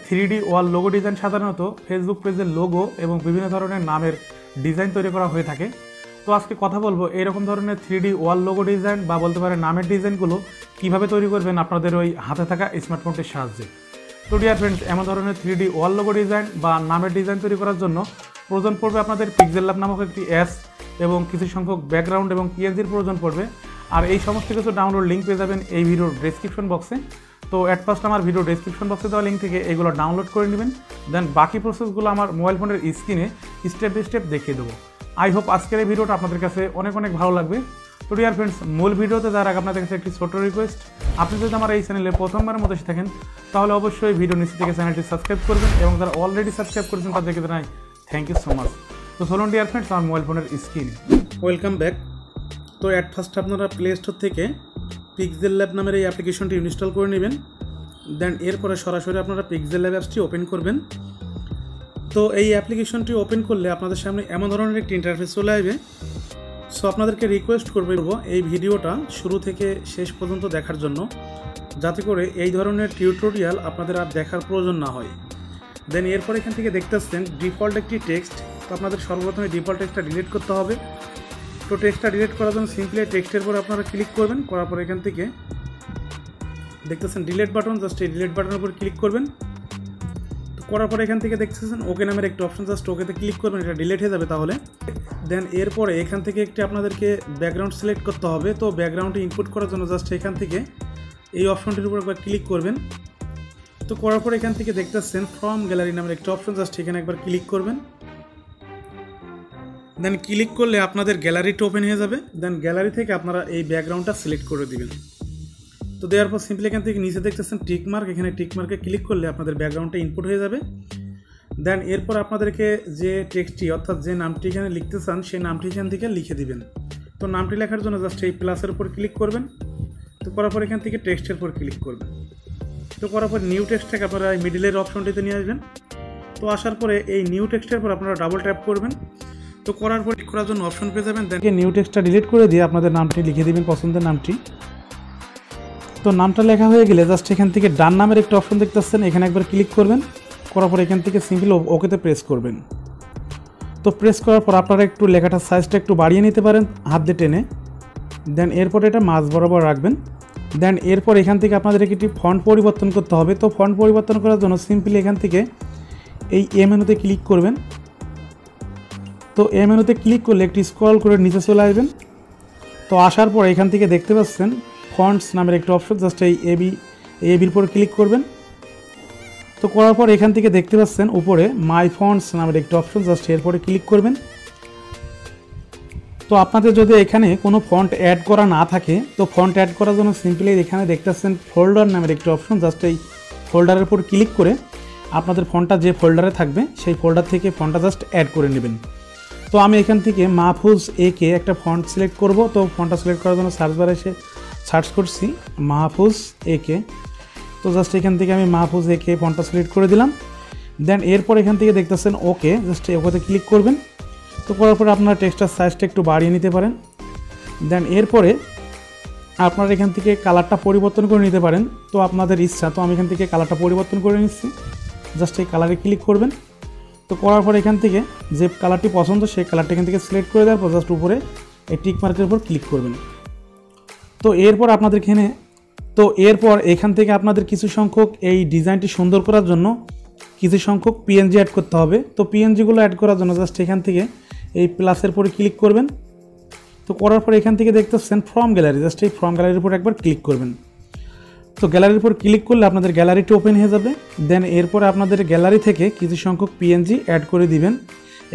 3D ওয়াল logo design সাধারণত Facebook পেজের logo এবং বিভিন্ন ধরনের নামের ডিজাইন তৈরি করা হয়ে থাকে। তো আজকে কথা বলবো এইরকম ধরনের 3D ওয়াল লোগো ডিজাইন বা বলতে পারেন নামের ডিজাইনগুলো কীভাবে তৈরি করবেন আপনাদের ওই হাতে থাকা স্মার্টফোনটির সাহায্যে। তো ডিয়ার ফ্রেন্ডস, এমন ধরনের 3D ওয়াল লোগো ডিজাইন বা নামের ডিজাইন তৈরি করার জন্য প্রয়োজন পড়বে আপনাদের Pixellab নামক একটি অ্যাপ এবং কিছু সংখ্যক ব্যাকগ্রাউন্ড এবং পিএনজির প্রয়োজন পড়বে। আর এই সমস্ত কিছু ডাউনলোড লিঙ্ক পেয়ে যাবেন এই ভিডিওর ডেসক্রিপশন বক্সে। তো অ্যাট ফার্স্ট আমার ভিডিও ডেসক্রিপশন বক্সে দেওয়া লিঙ্ক থেকে এগুলো ডাউনলোড করে নেবেন, দেন বাকি প্রসেসগুলো আমার মোবাইল ফোনের স্ক্রিনে স্টেপ বাই স্টেপ দেখিয়ে দেবো। আই হোপ আজকের এই ভিডিওটা আপনাদের কাছে অনেক ভালো লাগবে। তো ডিয়ার ফ্রেন্ডস, মূল ভিডিওতে যাওয়ার আগে আপনাদের কাছে একটি ছোট্ট রিকোয়েস্ট, আপনি যদি আমার এই চ্যানেলে প্রথমবারের মতো এসে থাকেন তাহলে অবশ্যই ভিডিও নিচে থেকে চ্যানেলটি সাবস্ক্রাইব করবেন এবং যারা অলরেডি সাবস্ক্রাইব করেছেন তাদেরকে জানাই থ্যাংক ইউ সো মাচ। তো চলুন ডিয়ার ফ্রেন্ডস আমার মোবাইল ফোনের স্ক্রিনে ওয়েলকাম ব্যাক। তো অ্যাট ফার্স্ট আপনারা প্লে স্টোর থেকে Pixellab নামের এই অ্যাপ্লিকেশনটি ইনস্টল করে নেবেন, দেন এরপরে সরাসরি আপনারা Pixellab অ্যাপসটি ওপেন করবেন। তো এই অ্যাপ্লিকেশনটি ওপেন করলে আপনাদের সামনে এমন ধরনের একটি ইন্টারফেস চলে আসবে। সো আপনাদেরকে রিকোয়েস্ট করবো এই ভিডিওটা শুরু থেকে শেষ পর্যন্ত দেখার জন্য, যাতে করে এই ধরনের টিউটোরিয়াল আপনাদের আর দেখার প্রয়োজন না হয়। দেন এরপর এখান থেকে দেখতে পাচ্ছেন ডিফল্ট একটি টেক্সট। তো আপনাদের সর্বপ্রথমে ডিফল্ট টেক্সটটা ডিলিট করতে হবে। তো টেক্সটটা ডিলিট করার জন্য সিম্পলি টেক্সটের পর আপনারা ক্লিক করবেন, করার পর এখান থেকে দেখতেছেন ডিলিট বাটন, জাস্ট এই ডিলিট বাটনের উপর ক্লিক করবেন। তো করার পরে এখান থেকে দেখতেছেন ওকে নামের একটা অপশন, জাস্ট ওকেতে ক্লিক করবেন, এটা ডিলিট হয়ে যাবে তাহলে। দেন এরপরে এখান থেকে একটি আপনাদেরকে ব্যাকগ্রাউন্ড সিলেক্ট করতে হবে। তো ব্যাকগ্রাউন্ডটি ইনপুট করার জন্য জাস্ট এখান থেকে এই অপশনটির উপর একবার ক্লিক করবেন। তো করার পর এখান থেকে দেখতেছেন ফ্রম গ্যালারি নামের একটা অপশন, জাস্ট এখানে একবার ক্লিক করবেন। দেন ক্লিক করলে আপনাদের গ্যালারিটা ওপেন হয়ে যাবে। দেন গ্যালারি থেকে আপনারা এই ব্যাকগ্রাউন্ডটা সিলেক্ট করে দিবেন। তো দেওয়ার পর সিম্পলি এখান থেকে নিচে দেখতেছেন টিকমার্ক, এখানে টিকমার্কে ক্লিক করলে আপনাদের ব্যাকগ্রাউন্ডটা ইনপুট হয়ে যাবে। দেন এরপর আপনাদেরকে যে টেক্সটটি অর্থাৎ যে নামটি এখানে লিখতে চান সেই নামটি এখান থেকে লিখে দিবেন। তো নামটি লেখার জন্য জাস্ট এই প্লাসের উপর ক্লিক করবেন। তো করার পর এখান থেকে টেক্সটের উপর ক্লিক করবেন। তো করার পর নিউ টেক্সটটাকে আপনারা এই মিডিলের অপশনটিতে নিয়ে আসবেন। তো আসার পরে এই নিউ টেক্সটের পর আপনারা ডাবল ট্যাপ করবেন। তো করার পর ক্লিক করার জন্য অপশন পেয়ে যাবেন। দেন নিউ টেক্সটটা ডিলিট করে দিয়ে আপনাদের নামটি লিখে দিবেন, পছন্দের নামটি। তো নামটা লেখা হয়ে গেলে জাস্ট এখান থেকে ডান নামের একটা অপশন দেখতে পাচ্ছেন, এখানে একবার ক্লিক করবেন। করার পর এখান থেকে সিম্পলি ওকেতে প্রেস করবেন। তো প্রেস করার পর আপনারা একটু লেখাটার সাইজটা একটু বাড়িয়ে নিতে পারেন হাত দিয়ে টেনে। দেন এরপর এটা মাঝ বরাবর রাখবেন। দেন এরপর এখান থেকে আপনাদের একটি ফন্ট পরিবর্তন করতে হবে। তো ফন্ট পরিবর্তন করার জন্য সিম্পলি এখান থেকে এই এ মেনুতে ক্লিক করবেন। তো এ মেনুতে ক্লিক করলে একটি স্ক্রল করে নিচে চলে আসবেন। তো আসার পর এখান থেকে দেখতে পাচ্ছেন ফন্টস নামের একটা অপশন, জাস্ট এই এবির উপর ক্লিক করবেন। তো করার পর এখান থেকে দেখতে পাচ্ছেন উপরে মাই ফন্টস নামের একটা অপশন, জাস্ট এরপরে ক্লিক করবেন। তো আপনাদের যদি এখানে কোনো ফন্ট অ্যাড করা না থাকে তো ফন্ট অ্যাড করার জন্য সিম্পলি এখানে দেখতে পাচ্ছেন ফোল্ডার নামের একটা অপশন, জাস্ট এই ফোল্ডারের উপর ক্লিক করে আপনাদের ফন্টটা যে ফোল্ডারে থাকবে সেই ফোল্ডার থেকে ফন্টটা জাস্ট অ্যাড করে নেবেন। তো আমি এখান থেকে মাহফুজ একে একটা ফন্ট সিলেক্ট করব। তো ফন্টটা সিলেক্ট করার জন্য সার্চ বারে এসে সার্চ করছি মাহফুজ একে। তো জাস্ট এখান থেকে আমি মাহফুজ একে ফন্টটা সিলেক্ট করে দিলাম। দেন এরপর এখান থেকে দেখতেছেন ওকে, জাস্ট ওকেতে ক্লিক করবেন। তো করার পরে আপনারা টেক্সটার সাইজটা একটু বাড়িয়ে নিতে পারেন। দেন এরপরে আপনারা এখান থেকে কালারটা পরিবর্তন করে নিতে পারেন, তো আপনাদের ইচ্ছা। তো আমি এখান থেকে কালারটা পরিবর্তন করে নিচ্ছি, জাস্ট এই কালারে ক্লিক করবেন। তো করার পর এখান থেকে যে কালারটি পছন্দ সেই কালারটা এখান থেকে সিলেক্ট করে দেওয়ার পর জাস্ট উপরে এই টিক মার্কের উপর ক্লিক করবেন। তো এরপর আপনাদের এখান থেকে আপনাদের কিছু সংখ্যক এই ডিজাইনটি সুন্দর করার জন্য কিছু সংখ্যক পিএনজি অ্যাড করতে হবে। তো পিএনজিগুলো অ্যাড করার জন্য জাস্ট এখান থেকে এই প্লাসের উপরে ক্লিক করবেন। তো করার পর এখান থেকে দেখতে পাচ্ছেন ফ্রম গ্যালারি, জাস্ট এই ফ্রম গ্যালারির উপর একবার ক্লিক করবেন। তো গ্যালারির উপর ক্লিক করলে আপনাদের গ্যালারিটি ওপেন হয়ে যাবে। দেন এরপরে আপনাদের গ্যালারি থেকে কিছু সংখ্যক পিএনজি অ্যাড করে দিবেন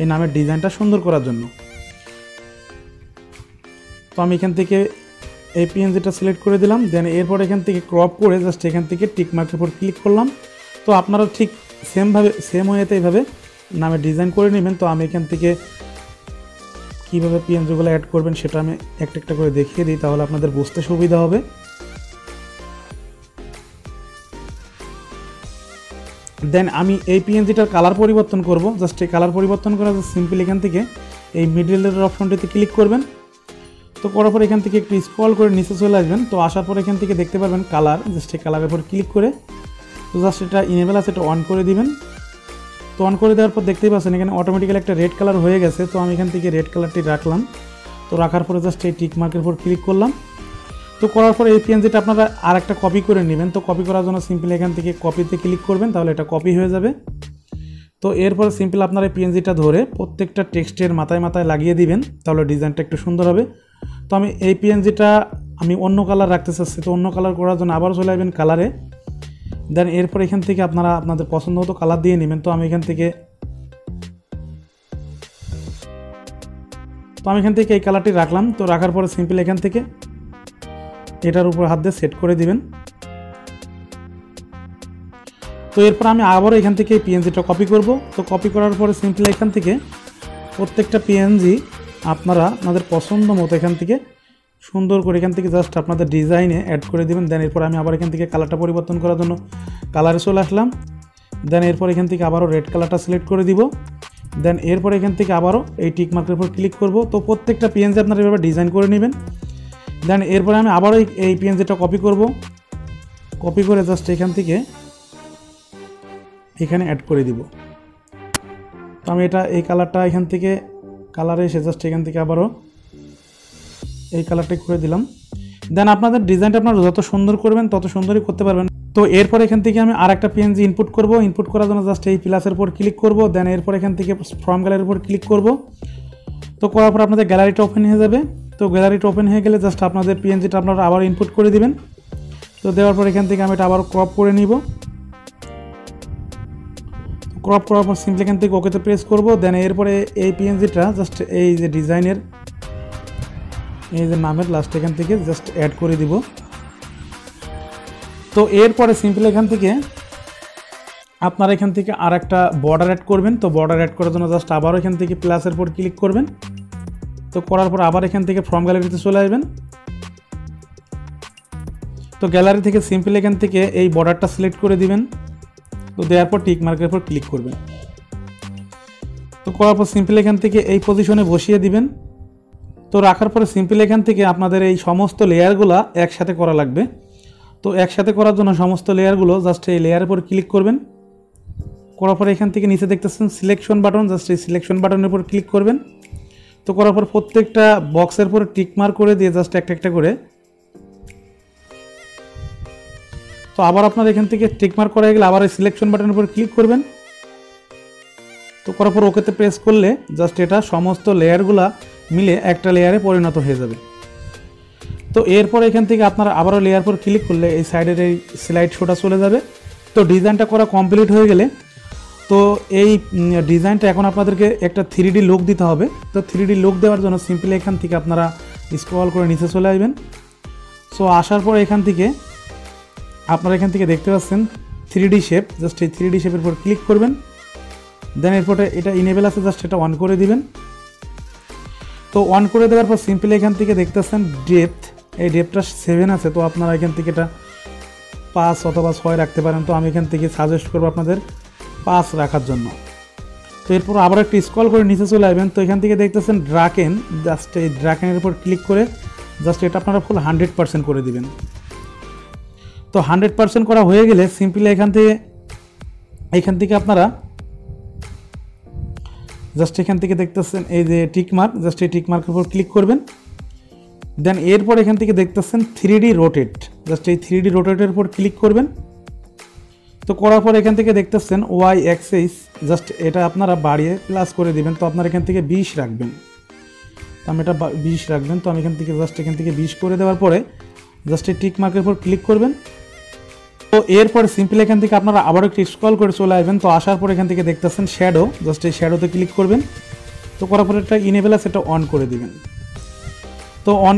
এই নামের ডিজাইনটা সুন্দর করার জন্য। তো আমি এখান থেকে এই পিএনজিটা সিলেক্ট করে দিলাম। দেন এরপর এখান থেকে ক্রপ করে জাস্ট এখান থেকে টিক মার্কের উপর ক্লিক করলাম। তো আপনারা ঠিক সেম ওয়েতে এইভাবে নামের ডিজাইন করে নেবেন। তো আমি এখান থেকে কীভাবে পিএনজিগুলো অ্যাড করবেন সেটা আমি একটা একটা করে দেখিয়ে দিই, তাহলে আপনাদের বুঝতে সুবিধা হবে। দেন আমি এই পিএনজিটার কালার পরিবর্তন করব। জাস্ট এই কালার পরিবর্তন করার জন্য সিম্পল এখান থেকে এই মিডলের অপশনটিতে ক্লিক করবেন। তো করার পর এখান থেকে একটু স্ক্রল করে নিচে চলে আসবেন। তো আসার পর এখান থেকে দেখতে পারবেন কালার, জাস্ট এই কালারের উপর ক্লিক করে তো জাস্ট এটা ইনেবল আছে, এটা অন করে দিবেন। তো অন করে দেওয়ার পর দেখতেই পাচ্ছেন এখানে অটোমেটিক্যালি একটা রেড কালার হয়ে গেছে। তো আমি এখান থেকে রেড কালারটি রাখলাম। তো রাখার পরে জাস্ট এই টিক মার্কের উপর ক্লিক করলাম। তো করার পরে এই পিএনজিটা আপনারা আর একটা কপি করে নেবেন। তো কপি করার জন্য সিম্পলি এখান থেকে কপিতে ক্লিক করবেন, তাহলে এটা কপি হয়ে যাবে। তো এরপরে সিম্পল আপনারা এই পিএনজিটা ধরে প্রত্যেকটা টেক্সটের মাথায় মাথায় লাগিয়ে দিবেন, তাহলে ডিজাইনটা একটু সুন্দর হবে। তো আমি এই পিএনজিটা অন্য কালার রাখতে চাচ্ছি। তো অন্য কালার করার জন্য আবার চলে আসবেন কালারে। দেন এরপর এখান থেকে আপনারা আপনাদের পছন্দ মতো কালার দিয়ে নেবেন। তো আমি এখান থেকে এই কালারটি রাখলাম। তো রাখার পরে সিম্পল এখান থেকে এটার উপর হাত দিয়ে সেট করে দিবেন। তো এরপর আমি আবারও এখান থেকে এই পিএনজিটা কপি করব। তো কপি করার পরে সিম্পল এখান থেকে প্রত্যেকটা পিএনজি আপনারা আপনাদের পছন্দ মতো এখান থেকে সুন্দর করে এখান থেকে জাস্ট আপনাদের ডিজাইনে অ্যাড করে দিবেন। দেন এরপর আমি আবার এখান থেকে কালারটা পরিবর্তন করার জন্য কালারে চলে আসলাম। দেন এরপর এখান থেকে আবারও রেড কালারটা সিলেক্ট করে দিব। দেন এরপর এখান থেকে আবারও এই টিক মার্কের উপর ক্লিক করব। তো প্রত্যেকটা পিএনজি আপনারা এভাবে ডিজাইন করে নেবেন। দেন এরপরে আমি আবারও এই পিএনজিটা কপি করব। কপি করে জাস্ট এখান থেকে এখানে অ্যাড করে দিব। তো আমি এই কালারটা এখান থেকে কালারে এসে জাস্ট এখান থেকে আবারও এই কালারটাই করে দিলাম। দেন আপনাদের ডিজাইনটা আপনারা যত সুন্দর করবেন তত সুন্দরই করতে পারবেন। তো এরপর এখান থেকে আমি আর একটা পিএনজি ইনপুট করব। ইনপুট করার জন্য জাস্ট এই প্লাসের উপর ক্লিক করব। দেন এরপর এখান থেকে ফ্রম গ্যালারির উপর ক্লিক করব। তো করার পর আপনাদের গ্যালারিটা ওপেন হয়ে যাবে। তো গ্যালারিটা ওপেন হয়ে গেলে জাস্ট আপনাদের পিএনজিটা আপনারা আবার ইনপুট করে দিবেন। তো দেওয়ার পর এখান থেকে আমি এটা আবার ক্রপ করে নিব। ক্রপ করার পর সিম্পলি এখান থেকে ওকেতে প্রেস করব। দেন এরপরে এই পিএনজিটা জাস্ট এই যে ডিজাইনের এই যে নামের লাস্ট এখান থেকে জাস্ট অ্যাড করে দিব। তো এরপরে সিম্পলি এখান থেকে আপনারা এখান থেকে আর একটা বর্ডার অ্যাড করবেন। তো বর্ডার অ্যাড করার জন্য জাস্ট আবারও এখান থেকে প্লাসের উপর ক্লিক করবেন। তো করার পর আবার এখান থেকে ফ্রম গ্যালারিতে চলে আসবেন। তো গ্যালারি থেকে সিম্পলি এখান থেকে এই বর্ডারটা সিলেক্ট করে দিবেন। তো দেওয়ার পর টিক মার্কের উপর ক্লিক করবেন। তো করার পর সিম্পলি এখান থেকে এই পজিশনে বসিয়ে দিবেন। তো রাখার পরে সিম্পলি এখান থেকে আপনাদের এই সমস্ত লেয়ারগুলো একসাথে করা লাগবে। তো একসাথে করার জন্য সমস্ত লেয়ারগুলো জাস্ট এই লেয়ারের উপর ক্লিক করবেন। করার পরে এখান থেকে নিচে দেখতেছেন সিলেকশন বাটন, জাস্ট এই সিলেকশন বাটনের উপর ক্লিক করবেন। তো করার পর প্রত্যেকটা বক্সের উপরে টিক মার্ক করে দিয়ে জাস্ট একটা একটা করে তো আবার আপনার এখান থেকে টিক মার্ক করা গেলে আবার এই সিলেকশন বাটনের উপর ক্লিক করবেন। তো করার পর ওকেতে প্রেস করলে জাস্ট এটা সমস্ত লেয়ারগুলা মিলে একটা লেয়ারে পরিণত হয়ে যাবে। তো এরপর এখান থেকে আপনারা আবারও লেয়ার পর ক্লিক করলে এই সাইডের এই স্লাইড শোটা চলে যাবে। তো ডিজাইনটা করা কমপ্লিট হয়ে গেলে তো এই ডিজাইনটা এখন আপনাদেরকে একটা 3D লুক দিতে হবে। তো 3D লুক দেওয়ার জন্য সিম্পলি এখান থেকে আপনারা স্ক্রল করে নিচে চলে আসবেন। সো আসার পর এখান থেকে আপনারা এখান থেকে দেখতে পাচ্ছেন 3D শেপ, জাস্ট এই 3D শেপের উপর ক্লিক করবেন। দেন এরপরে এটা ইনেবল আছে, জাস্ট এটা অন করে দিবেন। তো অন করে দেওয়ার পর সিম্পলি এখান থেকে দেখতেছেন ডেপথ, এই ডেপথটা 7 আছে। তো আপনারা এখান থেকে এটা 5 অথবা 6 রাখতে পারেন। তো আমি এখান থেকে সাজেস্ট করবো আপনাদের 5 রাখার জন্য। তো এরপর আবার একটু স্ক্রল করে নিচে চলে আসবেন। তো এখান থেকে দেখতেছেন ড্রাকেন, জাস্ট এই ড্রাকেনের উপর ক্লিক করে জাস্ট এটা আপনারা ফুল 100% করে দিবেন। তো 100% করা হয়ে গেলে সিম্পলি এখান থেকে আপনারা জাস্ট এখান থেকে দেখতেছেন এই যে টিক মার্ক, জাস্ট এই টিক মার্কের উপর ক্লিক করবেন। দেন এরপর এখান থেকে দেখতেছেন 3D রোটেট, জাস্ট এই 3D রোটেটের উপর ক্লিক করবেন। তো করার পর এখান থেকে দেখতেছেন ওয়াই অ্যাক্সিস, জাস্ট এটা আপনারা বাড়িয়ে প্লাস করে দিবেন। তো আপনারা এখান থেকে 20 রাখবেন। তো আমি এটা 20 রাখবেন। তো আমি এখান থেকে 20 করে দেওয়ার পরে জাস্ট এই টিক মার্কের উপর ক্লিক করবেন। তো এরপর সিম্পলি এখান থেকে আপনারা আবার একটু স্ক্রল করে চলে আসবেন। তো আসার পর এখান থেকে দেখতেছেন শ্যাডো, জাস্ট এই শ্যাডোতে ক্লিক করবেন। তো করার পর এটা ইনেবল আছে, এটা অন করে দিবেন। তো অন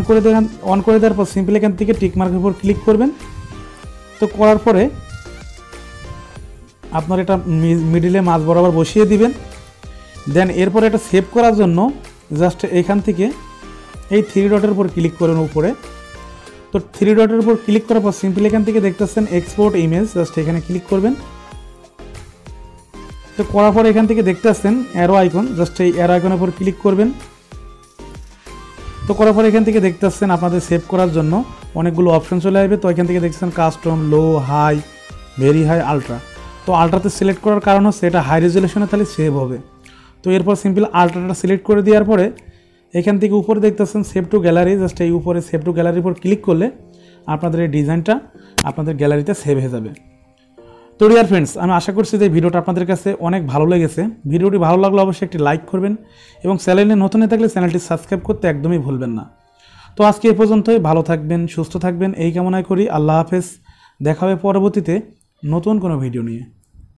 করে দেওয়ার পর সিম্পলি এখান থেকে টিক মার্কের উপর ক্লিক করবেন। তো করার পরে আপনার এটা মিডিলে মাঝ বরাবর বসিয়ে দিবেন। দেন এরপর এটা সেভ করার জন্য জাস্ট এখান থেকে এই 3 ডটের উপর ক্লিক করবেন উপরে। তো 3 ডটের উপর ক্লিক করার পর সিম্পলি এখান থেকে দেখতেছেন এক্সপোর্ট ইমেজ, জাস্ট এখানে ক্লিক করবেন। তো করার পর এখান থেকে দেখতেছেন অ্যারো আইকন, জাস্ট এই অ্যারো আইকনের উপর ক্লিক করবেন। তো করার পর এখান থেকে দেখতেছেন আপনাদের সেভ করার জন্য অনেকগুলো অপশন চলে আসবে। তো এখান থেকে দেখতেছেন কাস্টম, লো, হাই, ভেরি হাই আলট্রা। তো আলট্রাতে সিলেক্ট করার কারণ হচ্ছে এটা হাই রেজুলেশনে তাহলে সেভ হবে। তো এরপর সিম্পল আলট্রাটা সিলেক্ট করে দেওয়ার পরে এখান থেকে উপরে দেখতেছেন সেভ টু গ্যালারি, জাস্ট এই উপরে সেভ টু গ্যালারির উপর ক্লিক করলে আপনাদের এই ডিজাইনটা আপনাদের গ্যালারিতে সেভ হয়ে যাবে। তো ডিয়ার ফ্রেন্ডস, আমি আশা করছি যে ভিডিওটা আপনাদের কাছে অনেক ভালো লেগেছে। ভিডিওটি ভালো লাগলে অবশ্যই একটি লাইক করবেন এবং চ্যানেলে নতুন হয়ে থাকলে চ্যানেলটি সাবস্ক্রাইব করতে একদমই ভুলবেন না। তো আজকে এ পর্যন্তই। ভালো থাকবেন, সুস্থ থাকবেন এই কামনাই করি। আল্লাহ হাফেজ। দেখা হবে পরবর্তীতে নতুন কোনো ভিডিও নিয়ে।